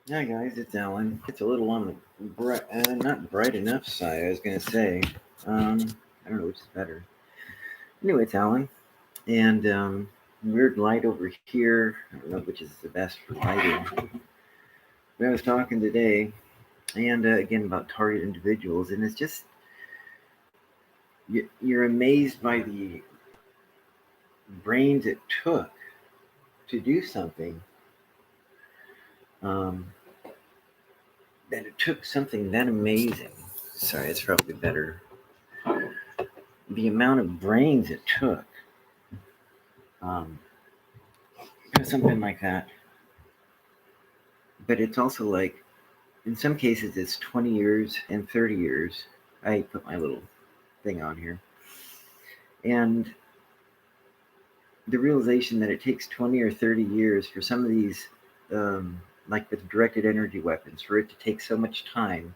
Hi guys, it's Alan. It's a little on the not bright enough side. I was gonna say, um, I don't know which is better. Anyway, it's Alan, and weird light over here. I don't know which is the best for lighting. But I was talking today, and again about target individuals, and it's just you're amazed by the brains it took to do something. Um, that it took something that amazing. Sorry, it's probably better. The amount of brains it took. Um, Something like that. But it's also like, in some cases, it's 20 years and 30 years. I put my little thing on here. And the realization that it takes 20 or 30 years for some of these, like with directed energy weapons, for it to take so much time,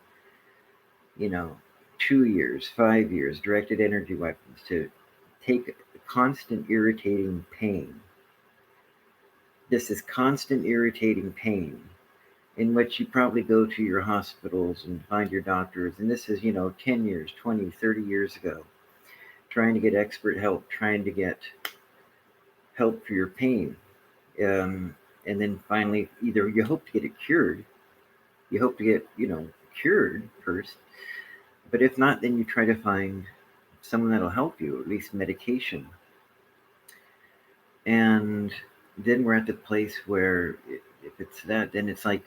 you know, 2 years, 5 years, directed energy weapons to take constant irritating pain. This is constant irritating pain in which you probably go to your hospitals and find your doctors. And this is, 10 years, 20, 30 years ago, trying to get expert help, trying to get help for your pain. And then finally, either you hope to get it cured, you hope to get, cured first. But if not, then you try to find someone that'll help you, at least medication. And then we're at the place where if it's that, then it's like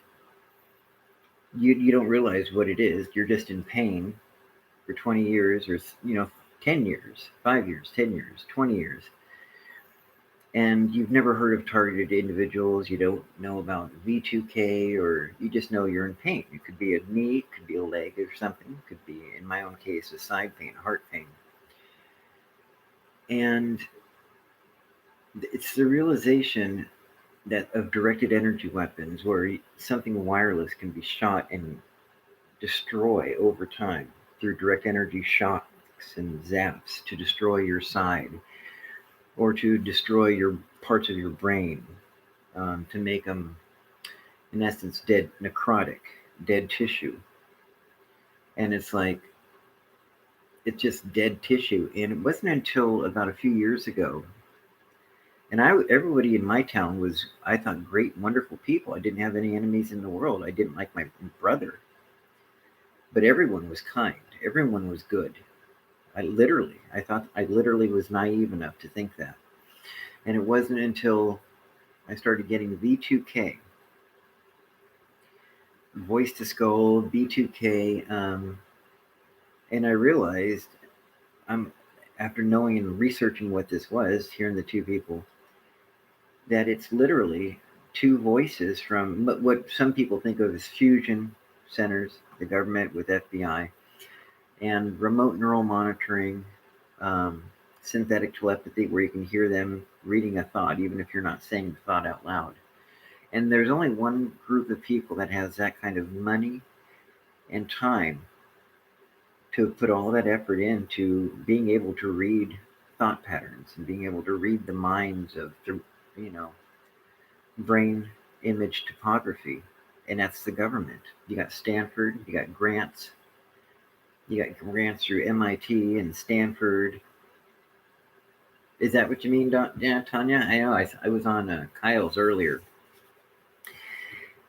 you don't realize what it is. You're just in pain for 20 years or 10 years, 5 years, 10 years, 20 years, and you've never heard of targeted individuals. You don't know about V2K, or you just know you're in pain. It could be a knee, it could be a leg or something, it could be, in my own case, a side pain, heart pain. And it's the realization that of directed energy weapons where something wireless can be shot and destroy over time through direct energy shocks and zaps to destroy your side or to destroy your parts of your brain, to make them, in essence, dead, necrotic, dead tissue. And it's like, it's just dead tissue. And it wasn't until about a few years ago, and everybody in my town was, I thought, great, wonderful people. I didn't have any enemies in the world. I didn't like my brother, but everyone was kind. Everyone was good. I thought I literally was naive enough to think that. And it wasn't until I started getting V2K, voice to skull, B2K, and I realized, I'm after knowing and researching what this was, hearing the two people, that it's literally two voices from what some people think of as fusion centers, the government with FBI, and remote neural monitoring, um, synthetic telepathy, where you can hear them reading a thought, even if you're not saying the thought out loud. And there's only one group of people that has that kind of money and time to put all that effort into being able to read thought patterns and being able to read the minds of the, you know, brain image topography. And that's the government. You got Stanford, you got grants through MIT and Stanford. Is that what you mean, yeah, Tanya? I know. I was on Kyle's earlier,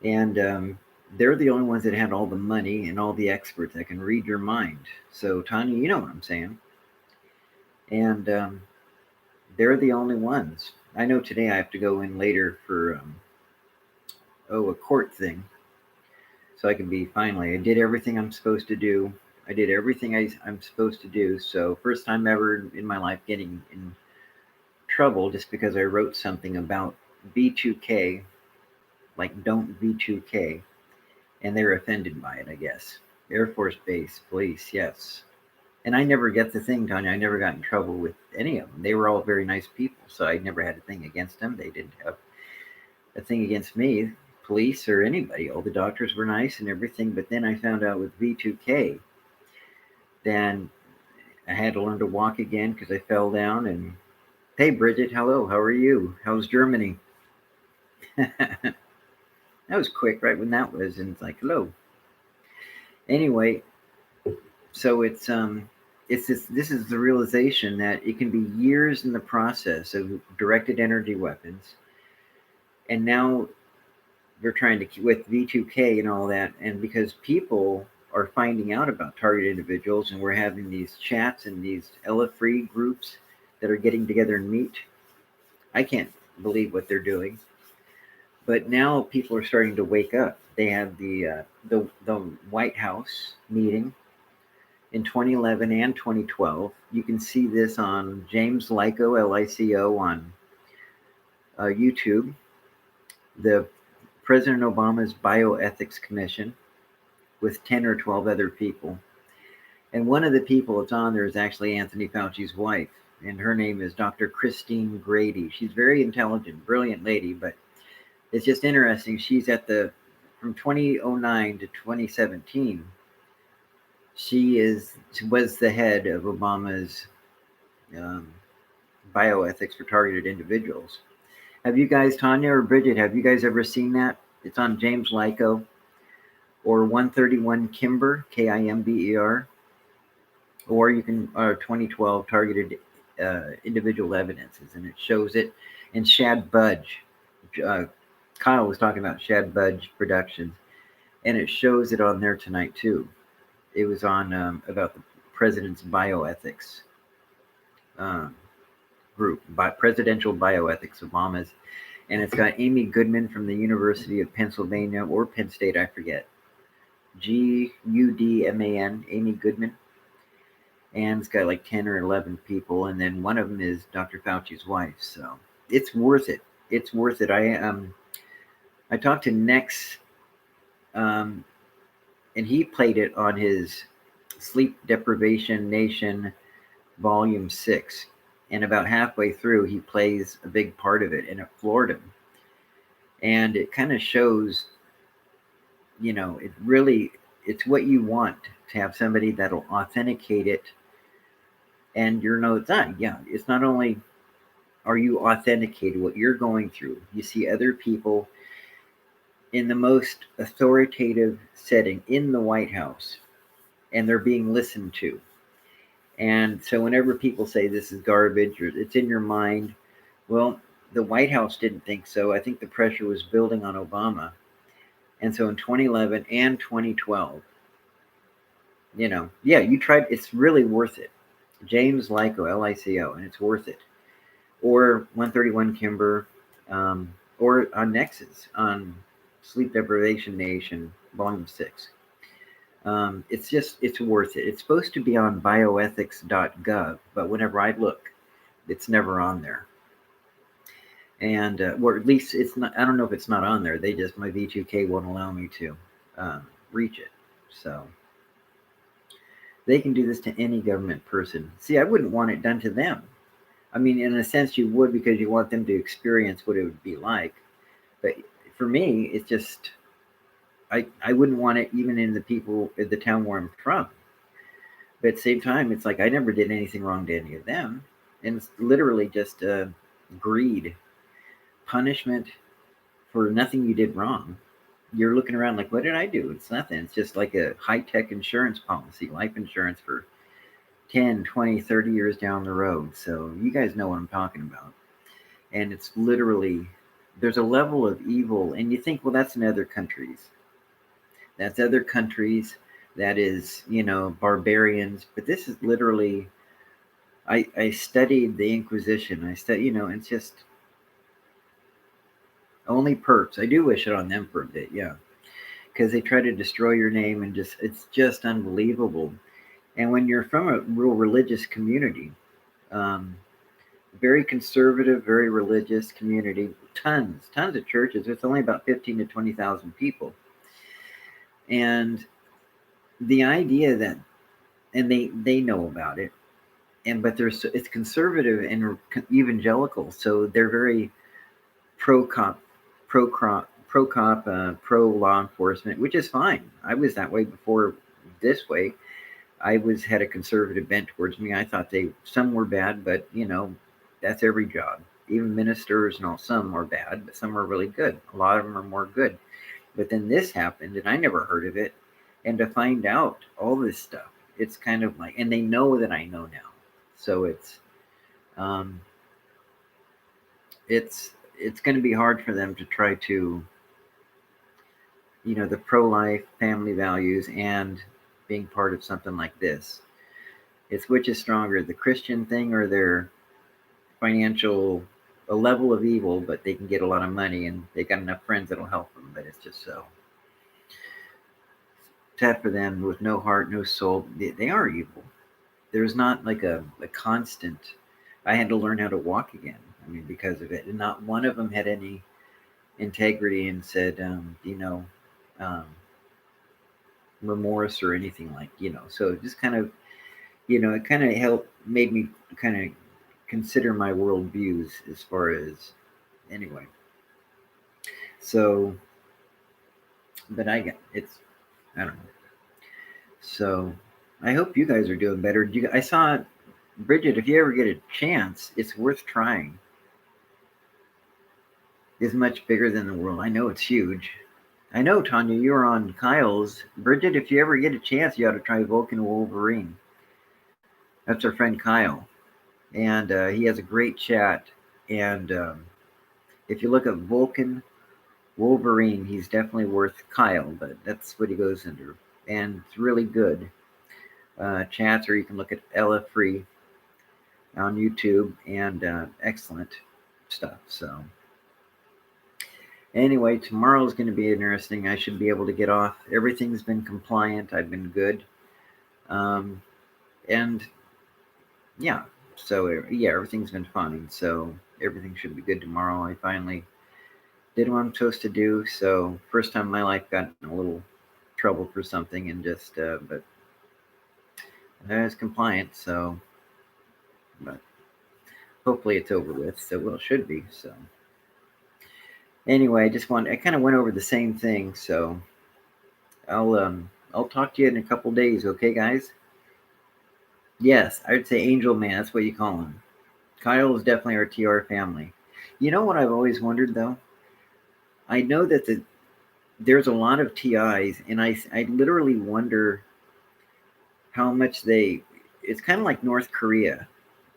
and they're the only ones that had all the money and all the experts that can read your mind. So, Tanya, you know what I'm saying. And they're the only ones. I know today I have to go in later for a court thing, so I can be finally. I did everything I'm supposed to do. I did everything I'm supposed to do. So first time ever in my life getting in trouble just because I wrote something about B2K, like don't B2K, and they're offended by it. I guess Air Force Base, police, yes. And I never get the thing, Tanya. I never got in trouble with any of them. They were all very nice people, so I never had a thing against them. They didn't have a thing against me, police or anybody. All the doctors were nice and everything. But then I found out with V2K, then I had to learn to walk again because I fell down. And hey, Bridget, hello. How are you? How's Germany? Oh, That was quick, right when that was, and it's like, hello. Anyway, so it's this is the realization that it can be years in the process of directed energy weapons, and now they're trying to with V2K and all that, and because people are finding out about target individuals, and we're having these chats and these Ella free groups that are getting together and meet. I can't believe what they're doing, but now people are starting to wake up. They have the White House meeting in 2011 and 2012. You can see this on James Lico, Lico, on YouTube. The President Obama's Bioethics Commission with 10 or 12 other people. And one of the people that's on there is actually Anthony Fauci's wife, and her name is Dr. Christine Grady. She's very intelligent, brilliant lady, but it's just interesting. She's from 2009 to 2017, she was the head of Obama's um, bioethics for targeted individuals. Have you guys, Tanya or Bridget, have you guys ever seen that? It's on James Lico or 131 Kimber, Kimber, or you can 2012 targeted individual evidences, and it shows it. And Shad Budge, Kyle was talking about Shad Budge Productions, and it shows it on there tonight too. It was on about the president's bioethics uh, group, presidential bioethics, Obama's, and it's got Amy Goodman from the University of Pennsylvania or Penn State, I forget. Gudman, Amy Goodman, and it's got like 10 or 11 people, and then one of them is Dr. Fauci's wife. So it's worth it. It's worth it. I talked to Nex, and he played it on his Sleep Deprivation Nation Volume 6. And about halfway through, he plays a big part of it, and it floored him. And it kind of shows, it's what you want to have somebody that'll authenticate it. And it's not only are you authenticating what you're going through, you see other people in the most authoritative setting in the White House, and they're being listened to. And so whenever people say this is garbage or it's in your mind, well, the White House didn't think so. I think the pressure was building on Obama. And so in 2011 and 2012, you tried, it's really worth it. James Lico, Lico, and it's worth it. Or 131 Kimber, or on Nexus, on Sleep Deprivation Nation, Volume 6. It's worth it. It's supposed to be on bioethics.gov, but whenever I look, it's never on there. And, or at least it's not, I don't know if it's not on there. My V2K won't allow me to reach it. So they can do this to any government person. See, I wouldn't want it done to them. I mean, in a sense you would, because you want them to experience what it would be like. But for me, it's just, I wouldn't want it even in the town where I'm from. But at the same time, it's like I never did anything wrong to any of them. And it's literally just greed, punishment for nothing you did wrong. You're looking around like, what did I do? It's nothing. It's just like a high-tech insurance policy, life insurance for 10, 20, 30 years down the road. So you guys know what I'm talking about. And it's literally, there's a level of evil, and you think, well, that's in other countries. That's other countries. That is, barbarians. But this is literally, I studied the Inquisition. It's just only perps. I do wish it on them for a bit, yeah. Because they try to destroy your name, and it's just unbelievable. And when you're from a real religious community, very conservative, very religious community, tons of churches. It's only about 15 to 20,000 people. And the idea that, and they know about it, but it's conservative and evangelical, so they're very pro law enforcement, which is fine. I was that way before this way. I had a conservative bent towards me. I thought some were bad, but that's every job. Even ministers and all, some are bad, but some are really good. A lot of them are more good. But then this happened, and I never heard of it. And to find out all this stuff, it's kind of like, and they know that I know now, so um, it's going to be hard for them to try to, the pro-life family values and being part of something like this. It's which is stronger, the Christian thing or their financial a level of evil, but they can get a lot of money and they got enough friends that'll help them. But it's just so sad for them with no heart, no soul. They are evil. There's not like a constant. I had to learn how to walk again. I mean, because of it, and not one of them had any integrity and said, um, remorse or anything like. So it just kind of, it kind of helped made me kind of consider my worldviews as far as anyway. So, but I don't know. So I hope you guys are doing better. I saw Bridget. If you ever get a chance, it's worth trying. It's much bigger than the world. I know it's huge. I know, Tanya, you were on Kyle's. Bridget, if you ever get a chance, you ought to try Vulcan Wolverine. That's our friend Kyle. And he has a great chat. And if you look at Vulcan Wolverine, he's definitely worth Kyle, but that's what he goes under. And it's really good chats, or you can look at Ella Free on YouTube, and excellent stuff. So anyway, tomorrow is going to be interesting. I should be able to get off. Everything's been compliant. I've been good. And yeah, so yeah, everything's been fine. So everything should be good tomorrow. I finally did what I'm supposed to do. So first time in my life got in a little trouble for something, and just but I was compliant. So, but hopefully it's over with. So well, it should be. So anyway, I kind of went over the same thing. So I'll talk to you in a couple days. Okay, guys. Yes, I would say Angel Man. That's what you call him. Kyle is definitely our TR family. You know what I've always wondered though? I know that there's a lot of TIs, and I literally wonder how much it's kind of like North Korea.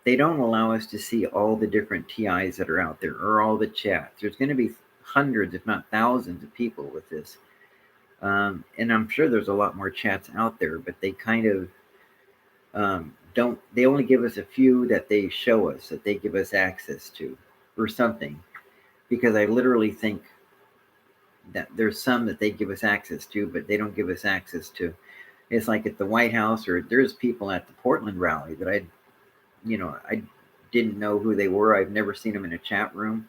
They don't allow us to see all the different TIs that are out there or all the chats. There's going to be hundreds, if not thousands, of people with this. And I'm sure there's a lot more chats out there, but they kind of they only give us a few that they show us, that they give us access to or something. Because I literally think that there's some that they give us access to, but they don't give us access to. It's like at the White House, or there's people at the Portland rally that I didn't know who they were. I've never seen them in a chat room.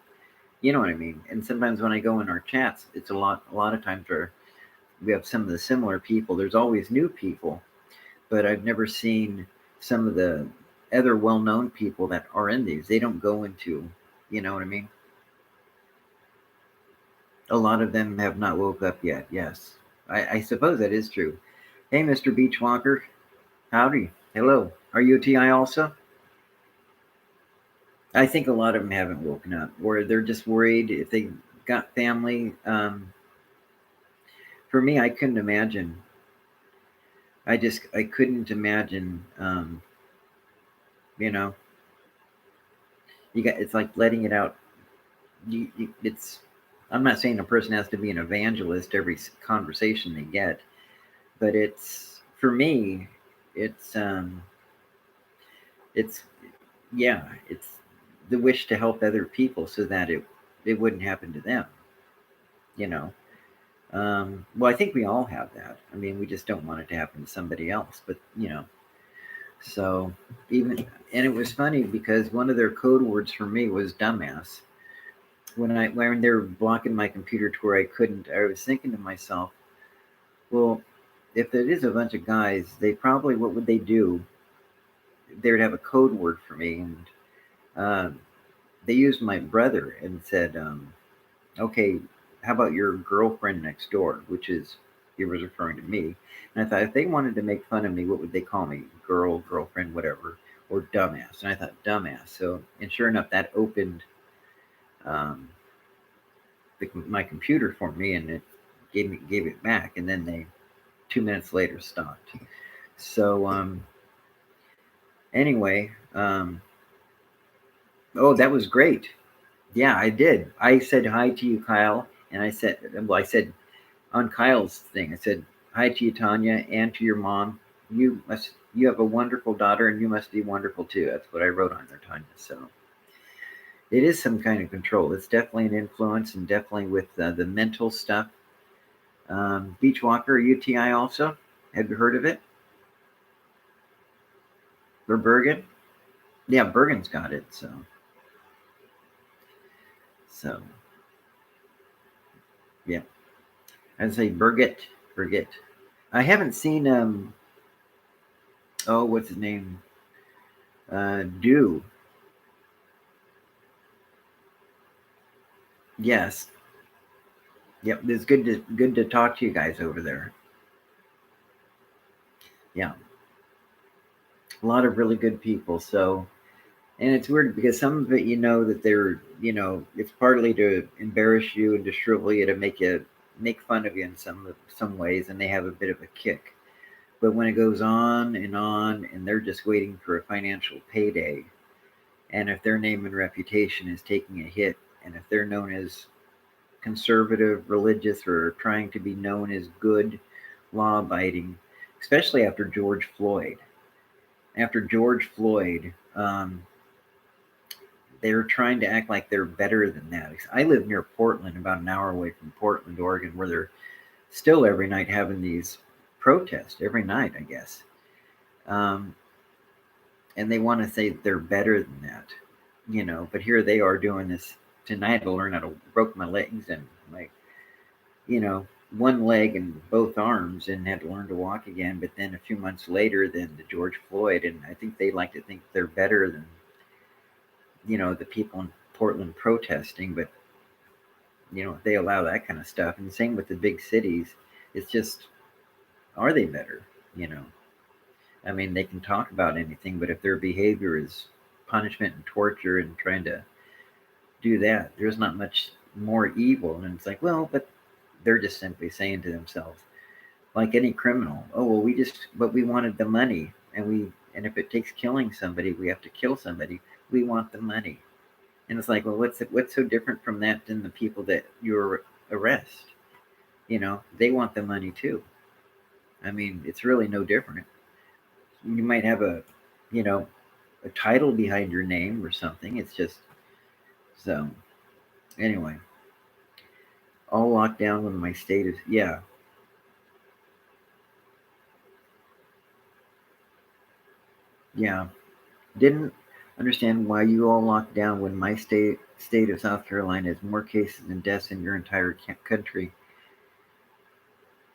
You know what I mean? And sometimes when I go in our chats, it's a lot of times where we have some of the similar people. There's always new people, but I've never seen some of the other well-known people that are in these. They don't go into, you know what I mean? A lot of them have not woke up yet. Yes, I suppose that is true. Hey, Mr. Beachwalker. Howdy. Hello. Are you a TI also? I think a lot of them haven't woken up, or they're just worried if they got family. For me, I couldn't imagine. I couldn't imagine. You know, it's like letting it out. It's. I'm not saying a person has to be an evangelist every conversation they get, but it's for me. It's it's yeah. It's the wish to help other people so that it wouldn't happen to them. You know. Well, I think we all have that. I mean, we just don't want it to happen to somebody else. But so and it was funny because one of their code words for me was dumbass. When they were blocking my computer to where I couldn't, I was thinking to myself, well, if it is a bunch of guys, what would they do? They would have a code word for me, and they used my brother and said, okay, how about your girlfriend next door? Which is, he was referring to me. And I thought, if they wanted to make fun of me, what would they call me? Girlfriend, whatever, or dumbass. And I thought, dumbass. So, and sure enough, that opened my computer for me, and gave it back, and then they 2 minutes later stopped. So anyway, oh, that was great. Yeah, I did. I said hi to you, Kyle, and I said on Kyle's thing, I said hi to you, Tanya, and to your mom. You have a wonderful daughter, and you must be wonderful too. That's what I wrote on there, Tanya. So it is some kind of control. It's definitely an influence, and definitely with the mental stuff. Beachwalker, UTI also. Have you heard of it? Or Bergen? Yeah, Bergen's got it. So yeah. I'd say Birgit. I haven't seen oh, what's his name? Do. Yes. Yep. It's good to talk to you guys over there. Yeah. A lot of really good people. So, and it's weird because some of it, that they're, it's partly to embarrass you and to shrivel you, to make fun of you in some ways, and they have a bit of a kick. But when it goes on, and they're just waiting for a financial payday, and if their name and reputation is taking a hit, and if they're known as conservative, religious, or trying to be known as good, law abiding, especially after George Floyd. After George Floyd, they're trying to act like they're better than that. I live near Portland, about an hour away from Portland, Oregon, where they're still every night having these protests, every night, I guess. Um, and they want to say they're better than that, but here they are doing this. Tonight I learned how to broke my legs and you know, one leg and both arms, and had to learn to walk again. But then a few months later, then the George Floyd, and I think they like to think they're better than, the people in Portland protesting. But they allow that kind of stuff, and same with the big cities. It's just, are they better? You know, I mean, they can talk about anything, but if their behavior is punishment and torture and trying to do that, there's not much more evil. And it's like, well, but they're just simply saying to themselves, like any criminal, oh well, but we wanted the money, and if it takes killing somebody, we have to kill somebody. We want the money, and it's like, well, what's so different from that than the people that you arrest? They want the money too. I mean, it's really no different. You might have you know, a title behind your name or something. It's just so. Anyway, all locked down when my state is, yeah, yeah. Didn't understand why you all locked down when my state of South Carolina has more cases and deaths in your entire country.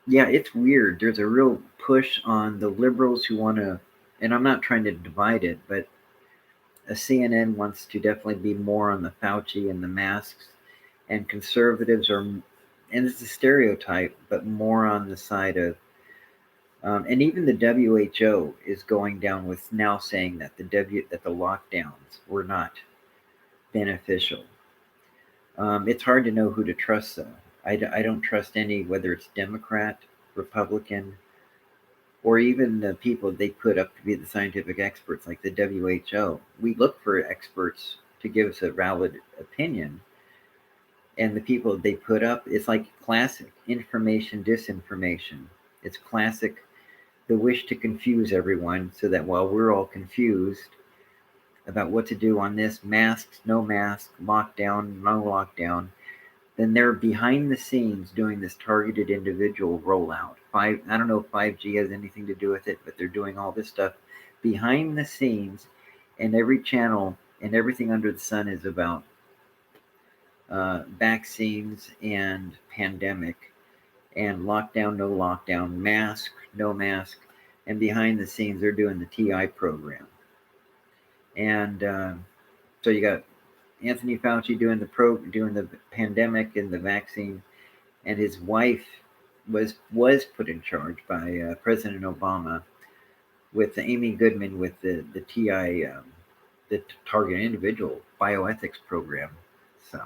Yeah, it's weird. There's a real push on the liberals who want to, and I'm not trying to divide it, but a CNN wants to definitely be more on the Fauci and the masks, and conservatives are, and it's a stereotype, but more on the side of, and even the WHO is going down with now saying that that the lockdowns were not beneficial. It's hard to know who to trust, though. I don't trust any, whether it's Democrat, Republican, or even the people they put up to be the scientific experts, like the WHO. We look for experts to give us a valid opinion, and the people they put up, it's like classic information, disinformation. It's classic, the wish to confuse everyone so that while we're all confused about what to do on this, masks, no mask, lockdown, no lockdown, then they're behind the scenes doing this targeted individual rollout. I don't know if 5G has anything to do with it, but they're doing all this stuff behind the scenes, and every channel and everything under the sun is about vaccines and pandemic and lockdown, no lockdown, mask, no mask, and behind the scenes they're doing the TI program. And so you got Anthony Fauci doing the pandemic and the vaccine, and his wife was put in charge by President Obama, with Amy Goodman with the TI, the Target Individual Bioethics Program. So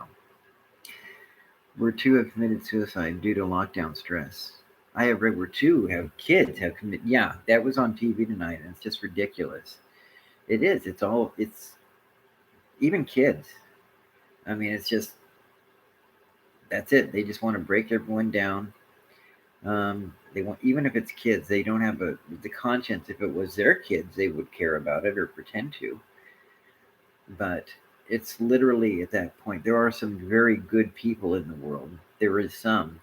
where 2 have committed suicide due to lockdown stress. I have read where 2 have kids have committed. Yeah, that was on TV tonight, and it's just ridiculous. It is. It's even kids. I mean, it's just, that's it. They just want to break everyone down. They want, even if it's kids, they don't have the conscience. If it was their kids, they would care about it or pretend to. But it's literally at that point. There are some very good people in the world. There is some,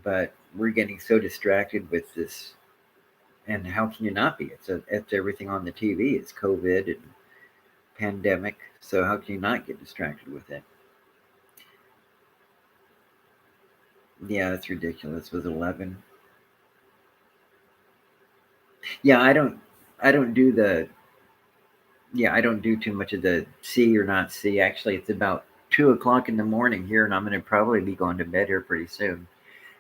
but we're getting so distracted with this. And how can you not be? It's everything on the TV. It's COVID and pandemic. So how can you not get distracted with it? Yeah, it's ridiculous. With 11. Yeah, I don't do the yeah, I don't do too much of the see or not see. Actually, it's about 2 o'clock in the morning here, and I'm going to probably be going to bed here pretty soon.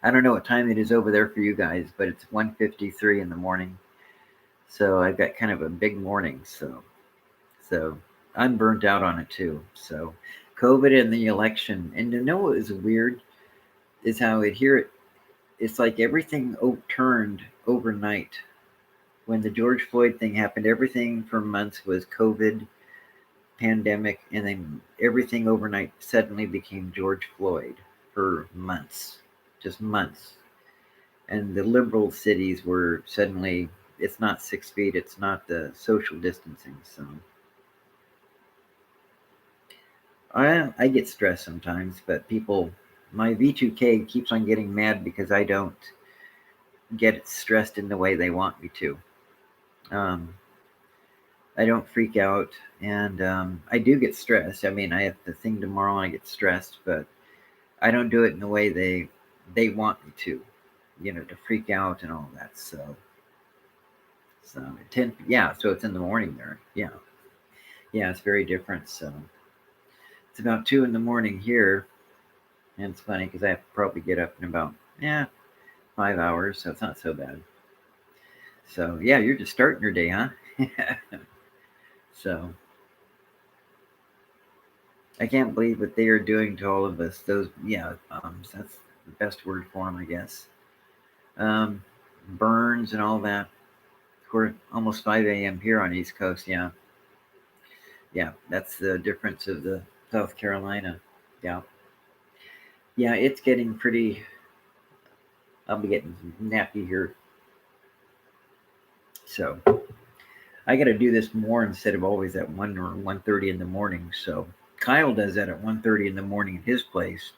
I don't know what time it is over there for you guys, but it's 1:53 in the morning. So I've got kind of a big morning. So I'm burnt out on it too. So COVID and the election, and to know what is weird is how it's like everything turned overnight. When the George Floyd thing happened, everything for months was COVID, pandemic, and then everything overnight suddenly became George Floyd for months, just months. And the liberal cities were suddenly, it's not 6 feet, it's not the social distancing. So I get stressed sometimes, but my V2K keeps on getting mad because I don't get stressed in the way they want me to. Um, I don't freak out, and I do get stressed. I mean, I have the thing tomorrow, and I get stressed, but I don't do it in the way they want me to, to freak out and all that. So yeah, so it's in the morning there. Yeah, yeah, it's very different. So it's about 2 in the morning here, and it's funny because I have to probably get up in about 5 hours, so it's not so bad. So yeah, you're just starting your day, huh? So I can't believe what they are doing to all of us. Those, yeah, that's the best word for them, I guess. Um, Burns and all that. We're almost 5 a.m. here on East Coast. Yeah, yeah, that's the difference of the South Carolina. Yeah, yeah, it's getting pretty. I'll be getting nappy here, so I got to do this more instead of always at 1 or 1:30 in the morning. So Kyle does that at 1:30 in the morning in his place.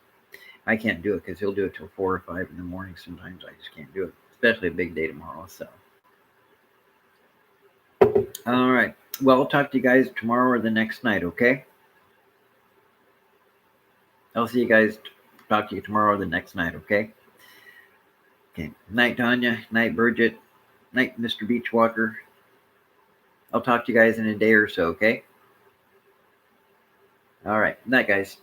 I can't do it because he'll do it till 4 or 5 in the morning. Sometimes I just can't do it, especially a big day tomorrow. So, all right. Well, I'll talk to you guys tomorrow or the next night. Okay. I'll see you guys. Talk to you tomorrow or the next night. Okay. Okay. Night, Tanya. Night, Bridget. Night, Mr. Beachwalker. I'll talk to you guys in a day or so. Okay. All right. Night, guys.